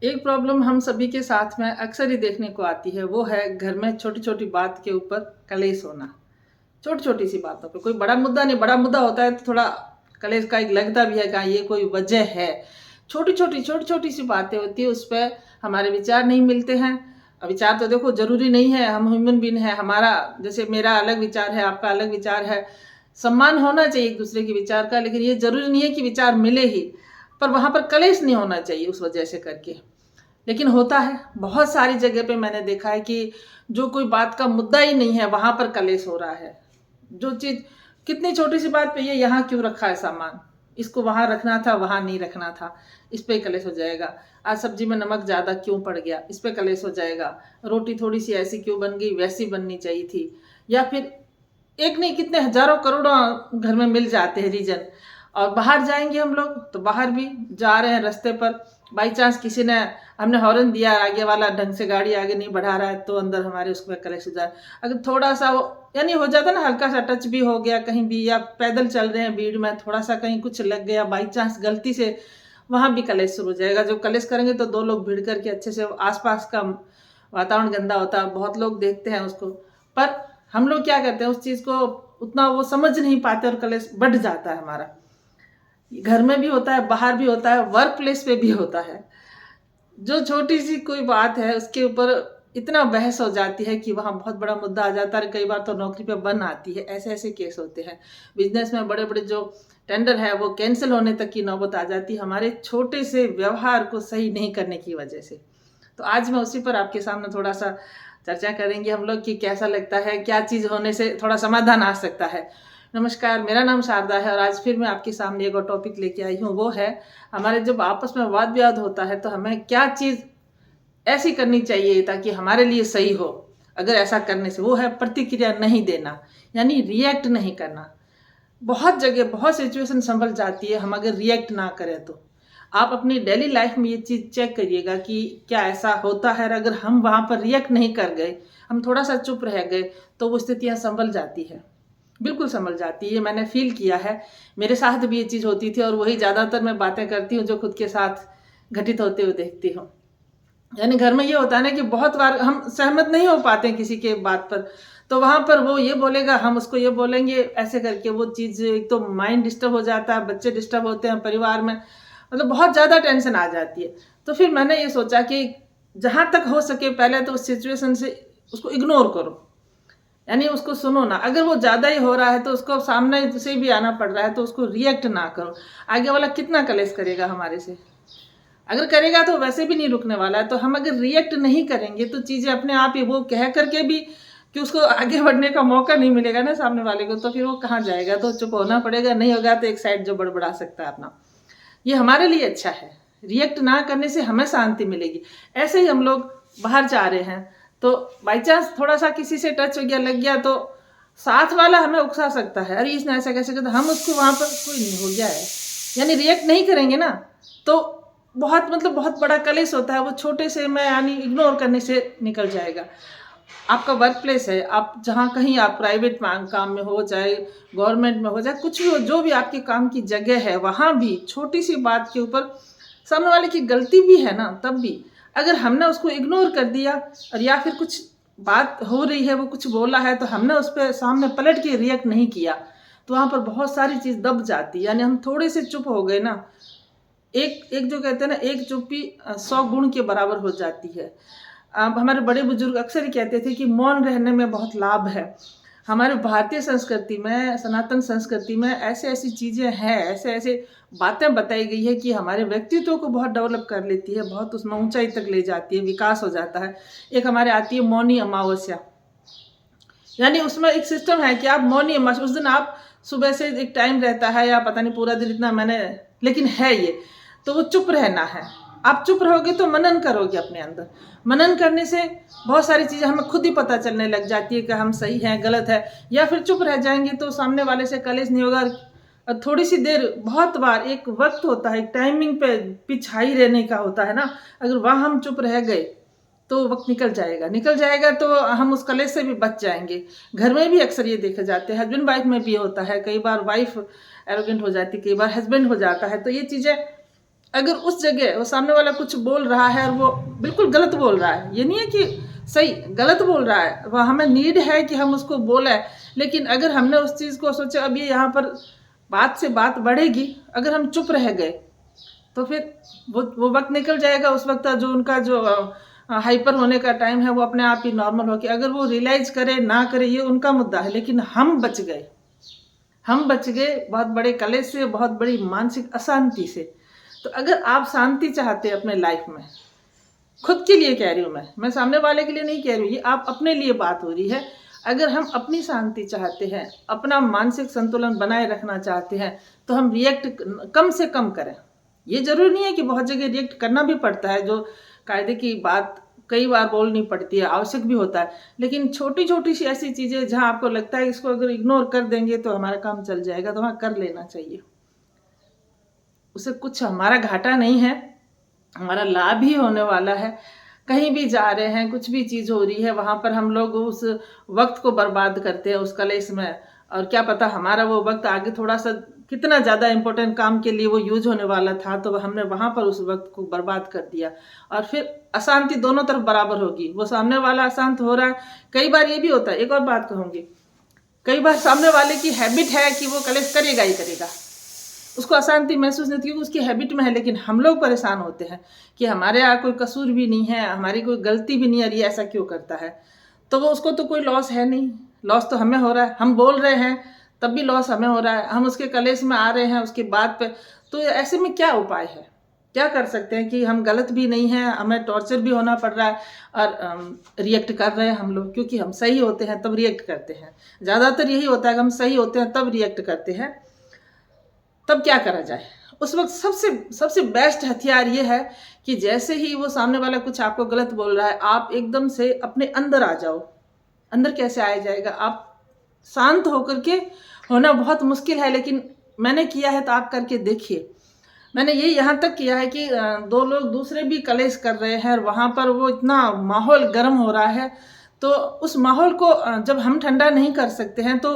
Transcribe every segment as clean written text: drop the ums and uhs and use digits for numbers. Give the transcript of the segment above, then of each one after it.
एक प्रॉब्लम हम सभी के साथ में अक्सर ही देखने को आती है, वो है घर में छोटी छोटी बात के ऊपर कलेश होना। छोटी छोटी सी बातों पे, कोई बड़ा मुद्दा नहीं, बड़ा मुद्दा होता है तो थोड़ा कलेश का एक लगता भी है कि हाँ, ये कोई वजह है। छोटी छोटी सी बातें होती है, उस पर हमारे विचार नहीं मिलते हैं। विचार तो देखो जरूरी नहीं है, हम ह्यूमन बीन है, हमारा जैसे मेरा अलग विचार है, आपका अलग विचार है। सम्मान होना चाहिए एक दूसरे के विचार का, लेकिन ये जरूरी नहीं है कि विचार मिले ही, पर वहां पर कलेश नहीं होना चाहिए उस वजह से करके। लेकिन होता है बहुत सारी जगह पे, मैंने देखा है कि जो कोई बात का मुद्दा ही नहीं है वहां पर कलेश हो रहा है। जो चीज कितनी छोटी सी बात पे, ये यहाँ क्यों रखा है सामान, इसको वहां रखना था, वहां नहीं रखना था, इस पे कलेश हो जाएगा। आज सब्जी में नमक ज्यादा क्यों पड़ गया, इस पे कलेश हो जाएगा। रोटी थोड़ी सी ऐसी क्यों बन गई, वैसी बननी चाहिए थी। या फिर एक नहीं, कितने हजारों करोड़ों घर में मिल जाते हैं रीजन। और बाहर जाएंगे हम लोग तो बाहर भी जा रहे हैं, रास्ते पर बाई चांस किसी ने, हमने हॉर्न दिया, आगे वाला ढंग से गाड़ी आगे नहीं बढ़ा रहा है, तो अंदर हमारे उसमें कलेश हो जाए। अगर थोड़ा सा वो यानी हो जाता है ना, हल्का सा टच भी हो गया कहीं भी, या पैदल चल रहे हैं भीड़ में, थोड़ा सा कहीं कुछ लग गया बाई चांस गलती से, वहां भी कलेश शुरू हो जाएगा। जो कलेश करेंगे तो दो लोग भिड़ करके अच्छे से, आसपास का वातावरण गंदा होता है, बहुत लोग देखते हैं उसको। पर हम लोग क्या करते हैं, उस चीज को उतना वो समझ नहीं पाते और कलेश बढ़ जाता है हमारा। घर में भी होता है, बाहर भी होता है, वर्क प्लेस पे भी होता है। जो छोटी सी कोई बात है उसके ऊपर इतना बहस हो जाती है कि वहाँ बहुत बड़ा मुद्दा आ जाता है। कई बार तो नौकरी पे बन आती है, ऐसे ऐसे केस होते हैं। बिजनेस में बड़े बड़े जो टेंडर है वो कैंसिल होने तक की नौबत आ जाती है, हमारे छोटे से व्यवहार को सही नहीं करने की वजह से। तो आज मैं उसी पर आपके सामने थोड़ा सा चर्चा करेंगे हम लोग कि कैसा लगता है, क्या चीज़ होने से थोड़ा समाधान आ सकता है। नमस्कार, मेरा नाम शारदा है और आज फिर मैं आपके सामने एक और टॉपिक लेके आई हूँ। वो है हमारे जब आपस में वाद विवाद होता है तो हमें क्या चीज़ ऐसी करनी चाहिए ताकि हमारे लिए सही हो। अगर ऐसा करने से, वो है प्रतिक्रिया नहीं देना, यानी रिएक्ट नहीं करना। बहुत जगह बहुत सिचुएशन संभल जाती है हम अगर रिएक्ट ना करें तो। आप अपनी डेली लाइफ में ये चीज़ चेक करिएगा कि क्या ऐसा होता है। अगर हम वहाँ पर रिएक्ट नहीं कर गए, हम थोड़ा सा चुप रह गए, तो वो स्थितियाँ संभल जाती है, बिल्कुल संभल जाती है। ये मैंने फील किया है, मेरे साथ भी ये चीज़ होती थी और वही ज़्यादातर मैं बातें करती हूँ जो खुद के साथ घटित होते हुए देखती हूँ। यानी घर में ये होता है ना कि बहुत बार हम सहमत नहीं हो पाते हैं किसी के बात पर, तो वहां पर वो ये बोलेगा, हम उसको ये बोलेंगे, ऐसे करके वो चीज़, एक तो माइंड डिस्टर्ब हो जाता है, बच्चे डिस्टर्ब होते हैं, परिवार में मतलब बहुत ज़्यादा टेंशन आ जाती है। तो फिर मैंने ये सोचा कि जहां तक हो सके पहले तो उस सिचुएशन से उसको इग्नोर करो, यानी उसको सुनो ना। अगर वो ज़्यादा ही हो रहा है तो उसको सामने से भी आना पड़ रहा है तो उसको रिएक्ट ना करो। आगे वाला कितना कलेश करेगा हमारे से, अगर करेगा तो वैसे भी नहीं रुकने वाला है। तो हम अगर रिएक्ट नहीं करेंगे तो चीज़ें अपने आप ही, वो कह करके भी कि उसको आगे बढ़ने का मौका नहीं मिलेगा ना सामने वाले को, तो फिर वो कहाँ जाएगा। तो चुप होना पड़ेगा, नहीं होगा तो एक साइड जो बड़बड़ा सकता है अपना, ये हमारे लिए अच्छा है। रिएक्ट ना करने से हमें शांति मिलेगी। ऐसे ही हम लोग बाहर जा रहे हैं तो बाई चांस थोड़ा सा किसी से टच हो गया, लग गया, तो साथ वाला हमें उकसा सकता है, अरे इसने ऐसा कैसे किया, हम उसको वहां पर कोई नहीं हो गया है, यानी रिएक्ट नहीं करेंगे ना, तो बहुत मतलब बहुत बड़ा कलेश होता है। वो छोटे से मैं यानी इग्नोर करने से निकल जाएगा। आपका वर्क प्लेस है, आप जहाँ कहीं आप प्राइवेट काम में हो, चाहे गवर्नमेंट में हो, चाहे कुछ भी हो, जो भी आपके काम की जगह है, वहाँ भी छोटी सी बात के ऊपर सामने वाले की गलती भी है ना, तब भी अगर हमने उसको इग्नोर कर दिया, और या फिर कुछ बात हो रही है, वो कुछ बोला है तो हमने उस पर सामने पलट के रिएक्ट नहीं किया, तो वहाँ पर बहुत सारी चीज़ दब जाती है। यानी हम थोड़े से चुप हो गए ना, एक एक जो कहते हैं ना, एक चुप्पी 100 गुण के बराबर हो जाती है। अब हमारे बड़े बुजुर्ग अक्सर ही कहते थे कि मौन रहने में बहुत लाभ है। हमारे भारतीय संस्कृति में, सनातन संस्कृति में ऐसे ऐसी चीज़ें हैं, ऐसे ऐसे बातें बताई गई है कि हमारे व्यक्तित्व को बहुत डेवलप कर लेती है, बहुत उसमें ऊंचाई तक ले जाती है, विकास हो जाता है। एक हमारे आती है मौनी अमावस्या, यानी उसमें एक सिस्टम है कि आप मौनी अमावस्या, उस दिन आप सुबह से एक टाइम रहता है, या पता नहीं पूरा दिन, इतना मैंने, लेकिन है ये, तो वो चुप रहना है। आप चुप रहोगे तो मनन करोगे अपने अंदर। मनन करने से बहुत सारी चीज़ें हमें खुद ही पता चलने लग जाती है कि हम सही हैं, गलत है। या फिर चुप रह जाएंगे तो सामने वाले से कलेश नहीं होगा। और थोड़ी सी देर, बहुत बार एक वक्त होता है, एक टाइमिंग पे पिछाई रहने का होता है ना, अगर वहाँ हम चुप रह गए तो वक्त निकल जाएगा तो हम उस कलेश से भी बच जाएंगे। घर में भी अक्सर ये देखे जाते हैं, हस्बैंड वाइफ में भी होता है। कई बार वाइफ एरोगेंट हो जाती है, कई बार हस्बैंड हो जाता है। तो ये चीज़ें अगर उस जगह वो सामने वाला कुछ बोल रहा है और वो बिल्कुल गलत बोल रहा है, ये नहीं है कि सही गलत बोल रहा है, वह हमें नीड है कि हम उसको बोलें, लेकिन अगर हमने उस चीज़ को सोचा अब ये यहाँ पर बात से बात बढ़ेगी, अगर हम चुप रह गए तो फिर वो वक्त निकल जाएगा। उस वक्त जो उनका जो हाइपर होने का टाइम है वो अपने आप ही नॉर्मल हो गया। अगर वो रियलाइज करे ना करे ये उनका मुद्दा है, लेकिन हम बच गए, हम बच गए बहुत बड़े कलेश से, बहुत बड़ी मानसिक अशांति से। तो अगर आप शांति चाहते हैं अपने लाइफ में, खुद के लिए कह रही हूँ मैं सामने वाले के लिए नहीं कह रही हूँ, ये आप अपने लिए बात हो रही है। अगर हम अपनी शांति चाहते हैं, अपना मानसिक संतुलन बनाए रखना चाहते हैं, तो हम रिएक्ट कम से कम करें। ये जरूरी नहीं है कि बहुत जगह रिएक्ट करना भी पड़ता है, जो कायदे की बात कई बार बोलनी पड़ती है, आवश्यक भी होता है, लेकिन छोटी छोटी सी ऐसी चीज़ें जहाँ आपको लगता है इसको अगर इग्नोर कर देंगे तो हमारा काम चल जाएगा, तो वहाँ कर लेना चाहिए। उसे कुछ हमारा घाटा नहीं है, हमारा लाभ ही होने वाला है। कहीं भी जा रहे हैं, कुछ भी चीज़ हो रही है, वहाँ पर हम लोग उस वक्त को बर्बाद करते हैं उस कलेश में, और क्या पता हमारा वो वक्त आगे थोड़ा सा कितना ज़्यादा इम्पोर्टेंट काम के लिए वो यूज होने वाला था, तो हमने वहाँ पर उस वक्त को बर्बाद कर दिया, और फिर अशांति दोनों तरफ बराबर होगी। वो सामने वाला अशांत हो रहा है, कई बार ये भी होता है, एक और बात कहूँगी, कई बार सामने वाले की हैबिट है कि वो कलेश करेगा ही करेगा, उसको अशांति महसूस नहीं होती क्योंकि उसकी हैबिट में है, लेकिन हम लोग परेशान होते हैं कि हमारे यहाँ कोई कसूर भी नहीं है, हमारी कोई गलती भी नहीं है, ये ऐसा क्यों करता है। तो वो उसको तो कोई लॉस है नहीं, लॉस तो हमें हो रहा है, हम बोल रहे हैं तब भी लॉस हमें हो रहा है, हम उसके कलेश में आ रहे हैं उसकी बात पे। तो ऐसे में क्या उपाय है, क्या कर सकते हैं कि हम गलत भी नहीं हैं, हमें टॉर्चर भी होना पड़ रहा है और रिएक्ट कर रहे हैं हम लोग, क्योंकि हम सही होते हैं तब रिएक्ट करते हैं। ज़्यादातर यही होता है कि हम सही होते हैं तब रिएक्ट करते हैं। तब क्या करा जाए? उस वक्त सबसे बेस्ट हथियार ये है कि जैसे ही वो सामने वाला कुछ आपको गलत बोल रहा है, आप एकदम से अपने अंदर आ जाओ। अंदर कैसे आया जाएगा? आप शांत होकर के, होना बहुत मुश्किल है लेकिन मैंने किया है तो आप करके देखिए। मैंने ये यहाँ तक किया है कि दो लोग दूसरे भी कलेश कर रहे हैं और वहाँ पर वो इतना माहौल गर्म हो रहा है, तो उस माहौल को जब हम ठंडा नहीं कर सकते हैं तो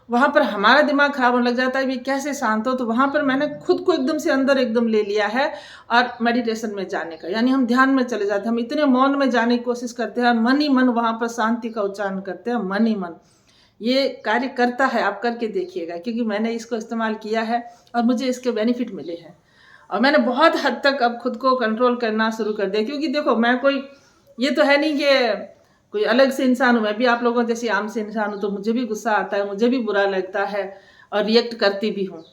वहाँ पर हमारा दिमाग खराब होने लग जाता है, भी कैसे शांत हो। तो वहाँ पर मैंने खुद को एकदम से अंदर एकदम ले लिया है और मेडिटेशन में जाने का, यानी हम ध्यान में चले जाते हैं, हम इतने मौन में जाने की कोशिश करते हैं, मन ही मन वहाँ पर शांति का उच्चारण करते हैं, मन ही मन। ये कार्य करता है, आप करके देखिएगा, क्योंकि मैंने इसको इस्तेमाल किया है और मुझे इसके बेनिफिट मिले हैं और मैंने बहुत हद तक अब खुद को कंट्रोल करना शुरू कर दिया। क्योंकि देखो, मैं कोई ये तो है नहीं कि कोई अलग से इंसान हूँ, मैं भी आप लोगों जैसी आम से इंसान हूँ, तो मुझे भी गुस्सा आता है, मुझे भी बुरा लगता है और रिएक्ट करती भी हूँ।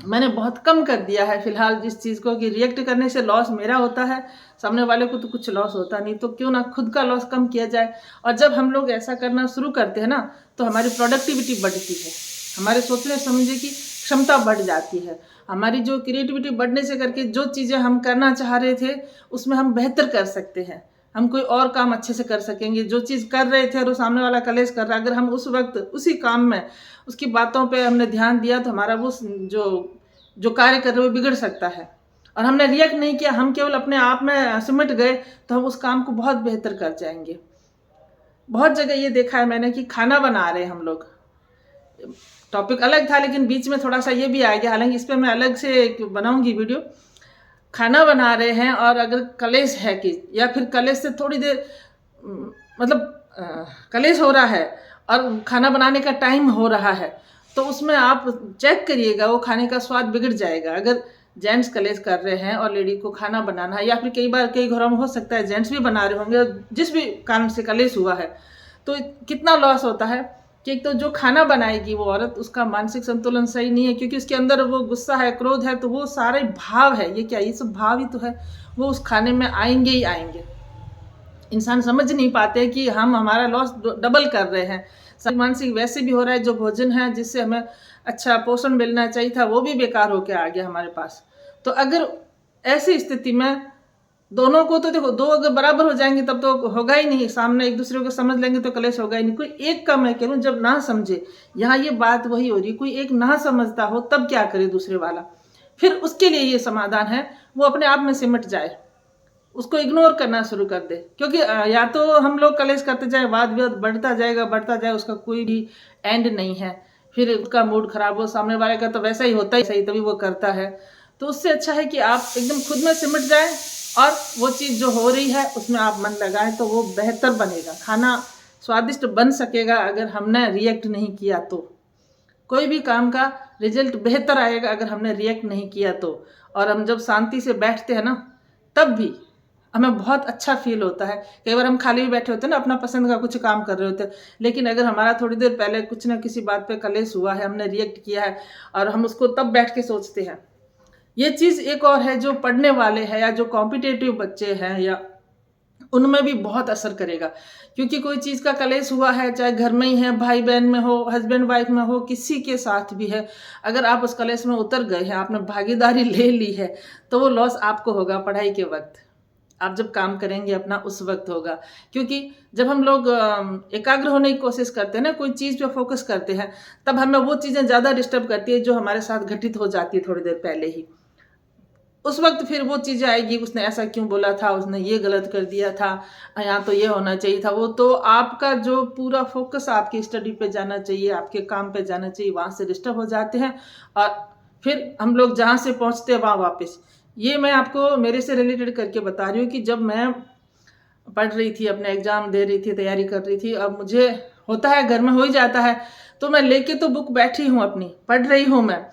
मैंने बहुत कम कर दिया है फिलहाल इस चीज़ को कि रिएक्ट करने से लॉस मेरा होता है, सामने वाले को तो कुछ लॉस होता नहीं, तो क्यों ना खुद का लॉस कम किया जाए। और जब हम लोग ऐसा करना शुरू करते हैं ना, तो हमारी प्रोडक्टिविटी बढ़ती है, हमारे सोचने समझने की क्षमता बढ़ जाती है, हमारी जो क्रिएटिविटी बढ़ने से करके जो चीज़ें हम करना चाह रहे थे उसमें हम बेहतर कर सकते हैं, हम कोई और काम अच्छे से कर सकेंगे। जो चीज़ कर रहे थे और वो सामने वाला कलेश कर रहा है, अगर हम उस वक्त उसी काम में उसकी बातों पे हमने ध्यान दिया तो हमारा वो जो कार्य कर रहे वो बिगड़ सकता है। और हमने रिएक्ट नहीं किया, हम केवल अपने आप में सिमट गए, तो हम उस काम को बहुत बेहतर कर जाएंगे। बहुत जगह ये देखा है मैंने कि खाना बना रहे हैं हम लोग, टॉपिक अलग था लेकिन बीच में थोड़ा सा ये भी आ गया, हालांकि इस पर मैं अलग से बनाऊंगी वीडियो। खाना बना रहे हैं और अगर कलेश है कि, या फिर कलेश से थोड़ी देर मतलब कलेश हो रहा है और खाना बनाने का टाइम हो रहा है, तो उसमें आप चेक करिएगा, वो खाने का स्वाद बिगड़ जाएगा। अगर जेंट्स कलेश कर रहे हैं और लेडी को खाना बनाना है, या फिर कई बार कई घरों में हो सकता है जेंट्स भी बना रहे होंगे, जिस भी कारण से कलेश हुआ है, तो कितना लॉस होता है कि एक तो जो खाना बनाएगी वो औरत, उसका मानसिक संतुलन सही नहीं है, क्योंकि उसके अंदर वो गुस्सा है, क्रोध है, तो वो सारे भाव है, ये क्या, ये सब भाव ही तो है, वो उस खाने में आएंगे ही आएंगे। इंसान समझ नहीं पाते कि हम हमारा लॉस डबल कर रहे हैं, मानसिक वैसे भी हो रहा है, जो भोजन है जिससे हमें अच्छा पोषण मिलना चाहिए था वो भी बेकार होकर आ गया हमारे पास। तो अगर ऐसी स्थिति में दोनों को, तो देखो, दो अगर बराबर हो जाएंगे तब तो होगा ही नहीं, सामने एक दूसरे को समझ लेंगे तो कलेश होगा ही नहीं। कोई एक का मैं कह रहा हूँ, जब ना समझे, यहाँ ये बात वही हो रही, कोई एक ना समझता हो तब क्या करे दूसरे वाला, फिर उसके लिए ये समाधान है, वो अपने आप में सिमट जाए, उसको इग्नोर करना शुरू कर दे। क्योंकि या तो हम लोग कलेश करते जाए, वाद विवाद बढ़ता जाएगा, उसका कोई भी एंड नहीं है, फिर उसका मूड खराब हो, सामने वाले का तो वैसा ही होता ही सही, तभी वो करता है। तो उससे अच्छा है कि आप एकदम खुद में सिमट जाएं और वो चीज़ जो हो रही है उसमें आप मन लगाएं, तो वो बेहतर बनेगा। खाना स्वादिष्ट बन सकेगा अगर हमने रिएक्ट नहीं किया तो। कोई भी काम का रिजल्ट बेहतर आएगा अगर हमने रिएक्ट नहीं किया तो। और हम जब शांति से बैठते हैं ना, तब भी हमें बहुत अच्छा फील होता है। कई बार हम खाली भी बैठे होते हैं ना, अपना पसंद का कुछ काम कर रहे होते हैं, लेकिन अगर हमारा थोड़ी देर पहले कुछ ना किसी बात पे कलेश हुआ है, हमने रिएक्ट किया है और हम उसको तब बैठ के सोचते हैं। ये चीज़ एक और है जो पढ़ने वाले हैं या जो कॉम्पिटिटिव बच्चे हैं, या उनमें भी बहुत असर करेगा। क्योंकि कोई चीज़ का कलेश हुआ है, चाहे घर में ही है, भाई बहन में हो, हस्बैंड वाइफ में हो, किसी के साथ भी है, अगर आप उस कलेश में उतर गए हैं, आपने भागीदारी ले ली है, तो वो लॉस आपको होगा पढ़ाई के वक्त। आप जब काम करेंगे अपना उस वक्त होगा। क्योंकि जब हम लोग एकाग्र होने की कोशिश करते हैं ना, कोई चीज़ पे फोकस करते हैं, तब हमें वो चीज़ें ज़्यादा डिस्टर्ब करती है जो हमारे साथ घटित हो जाती है थोड़ी देर पहले ही। उस वक्त फिर वो चीज़ें आएगी, उसने ऐसा क्यों बोला था, उसने ये गलत कर दिया था, यहाँ तो ये होना चाहिए था। वो तो आपका जो पूरा फोकस आपकी स्टडी पे जाना चाहिए, आपके काम पे जाना चाहिए, वहाँ से डिस्टर्ब हो जाते हैं और फिर हम लोग जहाँ से पहुँचते हैं वहाँ वापस। ये मैं आपको मेरे से रिलेटेड करके बता रही हूँ कि जब मैं पढ़ रही थी, अपने एग्ज़ाम दे रही थी, तैयारी कर रही थी, अब मुझे होता है घर में हो ही जाता है, तो मैं लेके तो बुक बैठी हूँ अपनी, पढ़ रही हूँ मैं,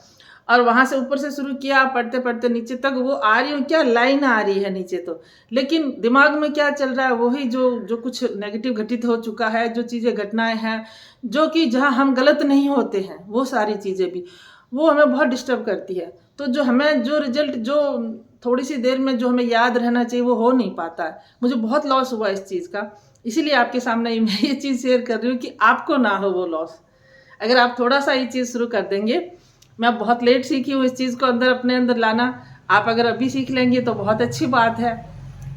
और वहाँ से ऊपर से शुरू किया, पढ़ते पढ़ते नीचे तक वो आ रही हूँ, क्या लाइन आ रही है नीचे तो, लेकिन दिमाग में क्या चल रहा है, वही जो कुछ नेगेटिव घटित हो चुका है, जो चीज़ें घटनाएं हैं, जो कि जहाँ हम गलत नहीं होते हैं, वो सारी चीज़ें भी वो हमें बहुत डिस्टर्ब करती है। तो जो हमें जो रिजल्ट जो थोड़ी सी देर में जो हमें याद रहना चाहिए वो हो नहीं पाता है। मुझे बहुत लॉस हुआ इस चीज़ का, इसीलिए आपके सामने मैं ये चीज़ शेयर कर रही हूँ कि आपको ना हो वो लॉस। अगर आप थोड़ा सा ये चीज़ शुरू कर देंगे, मैं बहुत लेट सीखी हूँ इस चीज़ को अपने अंदर लाना, आप अगर अभी सीख लेंगे तो बहुत अच्छी बात है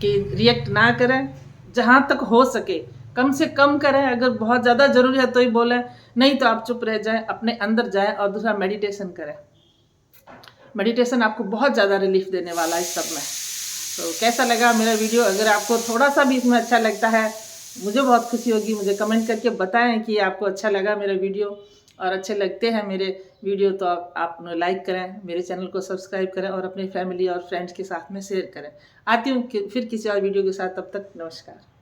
कि रिएक्ट ना करें, जहाँ तक हो सके कम से कम करें, अगर बहुत ज़्यादा ज़रूरी है तो ही बोलें, नहीं तो आप चुप रह जाएं, अपने अंदर जाएं। और दूसरा, मेडिटेशन करें। मेडिटेशन आपको बहुत ज़्यादा रिलीफ देने वाला है इस सब में। तो कैसा लगा मेरा वीडियो? अगर आपको थोड़ा सा भी इसमें अच्छा लगता है, मुझे बहुत खुशी होगी। मुझे कमेंट करके बताएं कि आपको अच्छा लगा मेरा वीडियो, और अच्छे लगते हैं मेरे वीडियो तो आप लाइक करें, मेरे चैनल को सब्सक्राइब करें और अपनी फैमिली और फ्रेंड्स के साथ में शेयर करें। आती हूँ फिर किसी और वीडियो के साथ, तब तक नमस्कार।